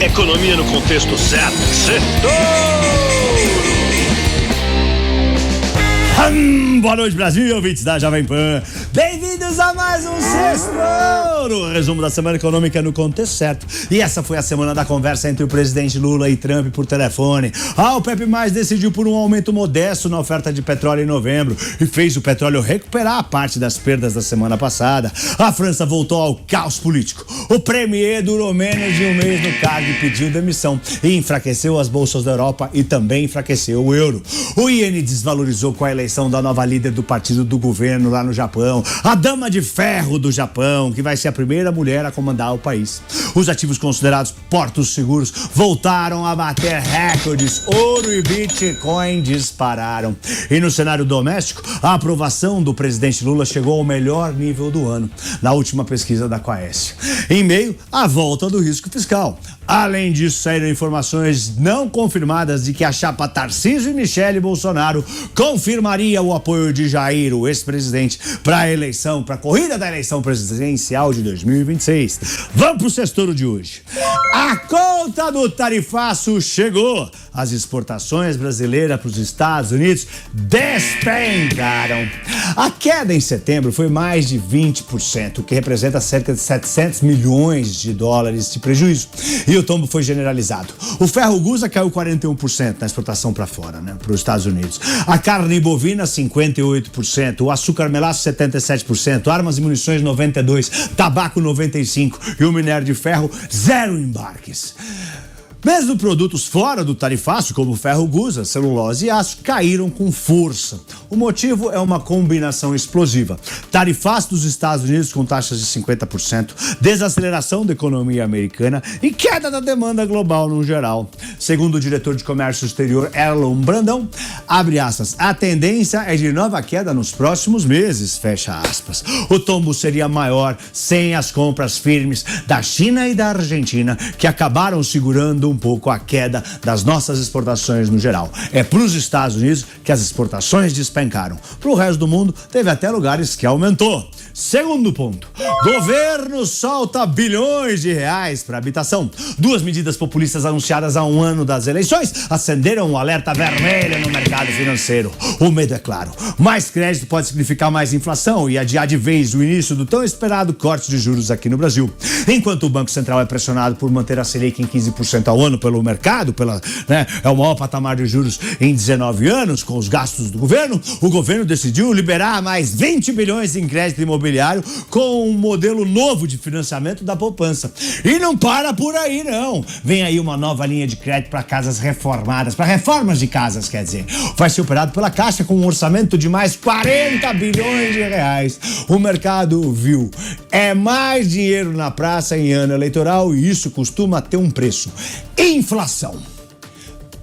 Economia no contexto certo. Boa noite, Brasil, ouvintes da Jovem Pan. Bem-vindos a mais um Sexto Ouro, resumo da semana econômica no contexto certo. E essa foi a semana da conversa entre o presidente Lula e Trump por telefone. A OPEP+ decidiu por um aumento modesto na oferta de petróleo em novembro e fez o petróleo recuperar parte das perdas da semana passada. A França voltou ao caos político. O premier durou menos de um mês no cargo e pediu demissão e enfraqueceu as bolsas da Europa e também enfraqueceu o euro. O iene desvalorizou com a eleição da nova líder do partido do governo lá no Japão, a dama de ferro do Japão, que vai ser a primeira mulher a comandar o país. Os ativos considerados portos seguros voltaram a bater recordes. Ouro e Bitcoin dispararam. E no cenário doméstico, a aprovação do presidente Lula chegou ao melhor nível do ano, na última pesquisa da Quaest, em meio à volta do risco fiscal. Além disso, saíram informações não confirmadas de que a chapa Tarcísio e Michele Bolsonaro confirmaria o apoio de Jair, o ex-presidente, para a corrida da eleição presidencial de 2026. Vamos pro sexto de hoje. A conta do tarifaço chegou. As exportações brasileiras para os Estados Unidos despencaram. A queda em setembro foi mais de 20%, o que representa cerca de 700 milhões de dólares de prejuízo. E o tombo foi generalizado. O ferro gusa caiu 41% na exportação para fora, para os Estados Unidos. A carne bovina, 58%. O açúcar melaço, 77%. Armas e munições, 92%. Tabaco, 95%. E o minério de ferro, 0 embarques. Mesmo produtos fora do tarifaço, como ferro gusa, celulose e aço, caíram com força. O motivo é uma combinação explosiva. Tarifaço dos Estados Unidos com taxas de 50%, desaceleração da economia americana e queda da demanda global no geral. Segundo o diretor de comércio exterior, Erlon Brandão, abre aspas, a tendência é de nova queda nos próximos meses, fecha aspas. O tombo seria maior sem as compras firmes da China e da Argentina, que acabaram segurando um pouco a queda das nossas exportações no geral. É para os Estados Unidos que as exportações despencaram. Para o resto do mundo, teve até lugares que aumentou. Segundo ponto, governo solta bilhões de reais para habitação. 2 medidas populistas anunciadas há um ano das eleições acenderam um alerta vermelho no mercado financeiro. O medo é claro. Mais crédito pode significar mais inflação e adiar de vez o início do tão esperado corte de juros aqui no Brasil. Enquanto o Banco Central é pressionado por manter a Selic em 15% ao ano pelo mercado, é o maior patamar de juros em 19 anos, com os gastos do governo, o governo decidiu liberar mais 20 bilhões em crédito imobiliário com um modelo novo de financiamento da poupança. E não para por aí, não. Vem aí uma nova linha de crédito para casas reformadas, para reformas de casas, quer dizer. Vai ser operado pela Caixa com um orçamento de mais 40 bilhões de reais. O mercado viu. É mais dinheiro na praça em ano eleitoral e isso costuma ter um preço. Inflação.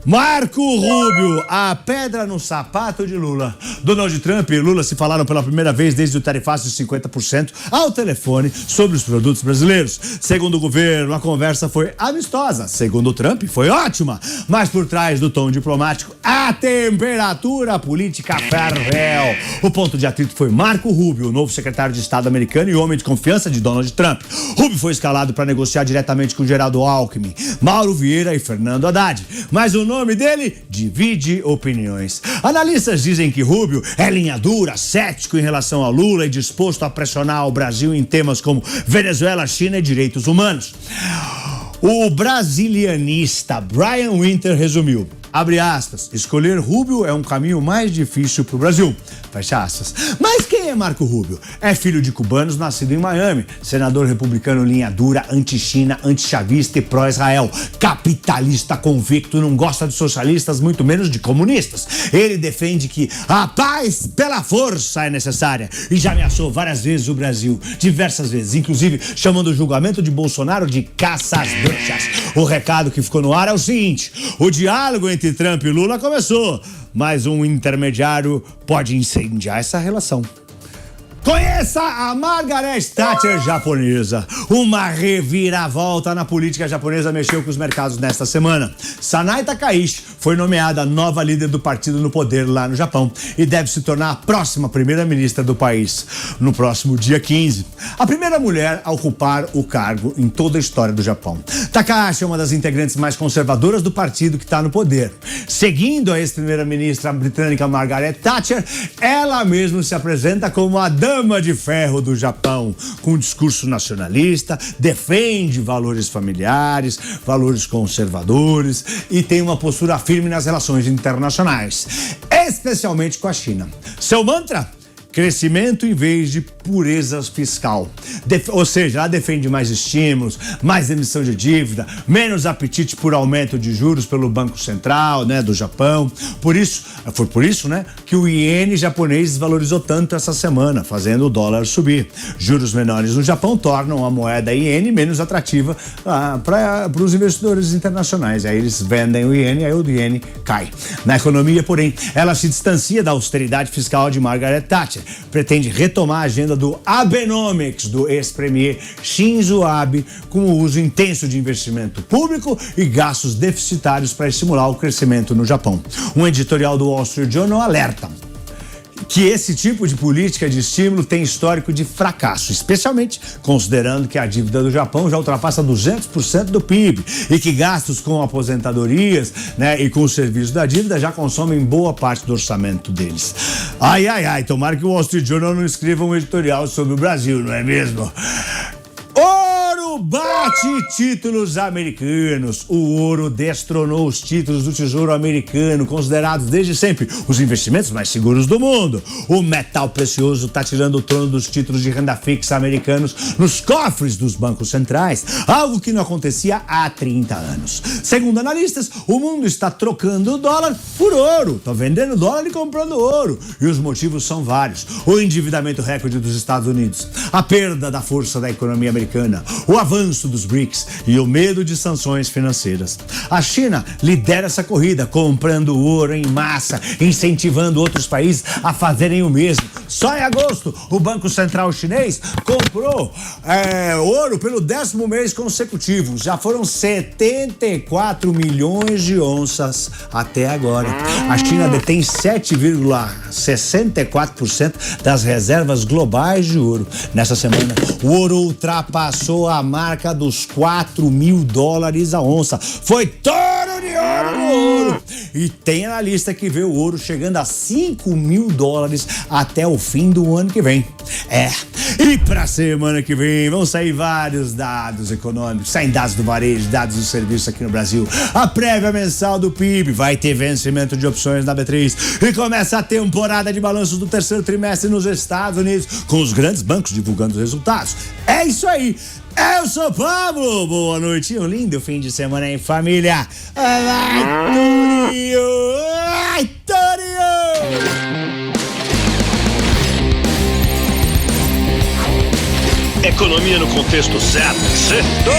Marco Rubio, a pedra no sapato de Lula. Donald Trump e Lula se falaram pela primeira vez desde o tarifaço de 50% ao telefone sobre os produtos brasileiros. Segundo o governo, a conversa foi amistosa. Segundo Trump, foi ótima. Mas por trás do tom diplomático, a temperatura política ferveu. O ponto de atrito foi Marco Rubio, o novo secretário de Estado americano e homem de confiança de Donald Trump. Rubio foi escalado para negociar diretamente com Geraldo Alckmin, Mauro Vieira e Fernando Haddad. Mas o nome dele divide opiniões. Analistas dizem que Rubio é linha dura, cético em relação a Lula e disposto a pressionar o Brasil em temas como Venezuela, China e direitos humanos. O brasilianista Brian Winter resumiu, abre aspas, escolher Rubio é um caminho mais difícil para o Brasil, fecha aspas. Mas quem é Marco Rubio? É filho de cubanos, nascido em Miami, senador republicano linha dura, anti-China, anti-chavista e pró-Israel, capitalista convicto, não gosta de socialistas, muito menos de comunistas. Ele defende que a paz pela força é necessária e já ameaçou várias vezes o Brasil, diversas vezes, inclusive chamando o julgamento de Bolsonaro de caça às bruxas. O recado que ficou no ar é o seguinte, o diálogo entre Trump e Lula começou, mas um intermediário pode incendiar essa relação. Conheça a Margaret Thatcher japonesa. Uma reviravolta na política japonesa mexeu com os mercados nesta semana. Sanai Takaichi foi nomeada nova líder do partido no poder lá no Japão e deve se tornar a próxima primeira-ministra do país no próximo dia 15. A primeira mulher a ocupar o cargo em toda a história do Japão. Takaichi é uma das integrantes mais conservadoras do partido que está no poder. Seguindo a ex-primeira-ministra britânica Margaret Thatcher, ela mesma se apresenta como a dama de ferro do Japão, com um discurso nacionalista, defende valores familiares, valores conservadores e tem uma postura firme nas relações internacionais, especialmente com a China. Seu mantra? Crescimento em vez de pureza fiscal. Ou seja, ela defende mais estímulos, mais emissão de dívida, menos apetite por aumento de juros pelo Banco Central, né, do Japão. Foi por isso, né, que o iene japonês desvalorizou tanto essa semana, fazendo o dólar subir. Juros menores no Japão tornam a moeda iene menos atrativa para os investidores internacionais. Aí eles vendem o iene, aí o iene cai. Na economia, porém, ela se distancia da austeridade fiscal de Margaret Thatcher. Pretende retomar a agenda do Abenomics do ex-premier Shinzo Abe, com o uso intenso de investimento público e gastos deficitários para estimular o crescimento no Japão. Um editorial do Wall Street Journal alerta que esse tipo de política de estímulo tem histórico de fracasso, especialmente considerando que a dívida do Japão já ultrapassa 200% do PIB e que gastos com aposentadorias, né, e com o serviço da dívida já consomem boa parte do orçamento deles. Ai, tomara que o Wall Street Journal não escreva um editorial sobre o Brasil, não é mesmo? Ouro bate títulos americanos. O ouro destronou os títulos do Tesouro Americano, considerados desde sempre os investimentos mais seguros do mundo. O metal precioso está tirando o trono dos títulos de renda fixa americanos nos cofres dos bancos centrais, algo que não acontecia há 30 anos. Segundo analistas, o mundo está trocando o dólar por ouro. Está vendendo dólar e comprando ouro. E os motivos são vários. O endividamento recorde dos Estados Unidos, a perda da força da economia americana, o avanço dos BRICS e o medo de sanções financeiras. A China lidera essa corrida, comprando ouro em massa, incentivando outros países a fazerem o mesmo. Só em agosto, o Banco Central chinês comprou ouro pelo 10º mês consecutivo. Já foram 74 milhões de onças até agora. A China detém 7,64% das reservas globais de ouro. Nessa semana, o ouro ultrapassou a marca dos $4.000 a onça. Foi touro de ouro no ouro. E tem analista que vê o ouro chegando a $5.000 até o fim do ano que vem. E pra semana que vem vão sair vários dados econômicos, saem dados do varejo, dados do serviço aqui no Brasil. A prévia mensal do PIB, vai ter vencimento de opções na B3 e começa a temporada de balanços do terceiro trimestre nos Estados Unidos, com os grandes bancos divulgando os resultados. É isso aí. Eu sou o Pablo, boa noite e um lindo fim de semana em família. Ai, Torinho! Economia no contexto certo. Certo!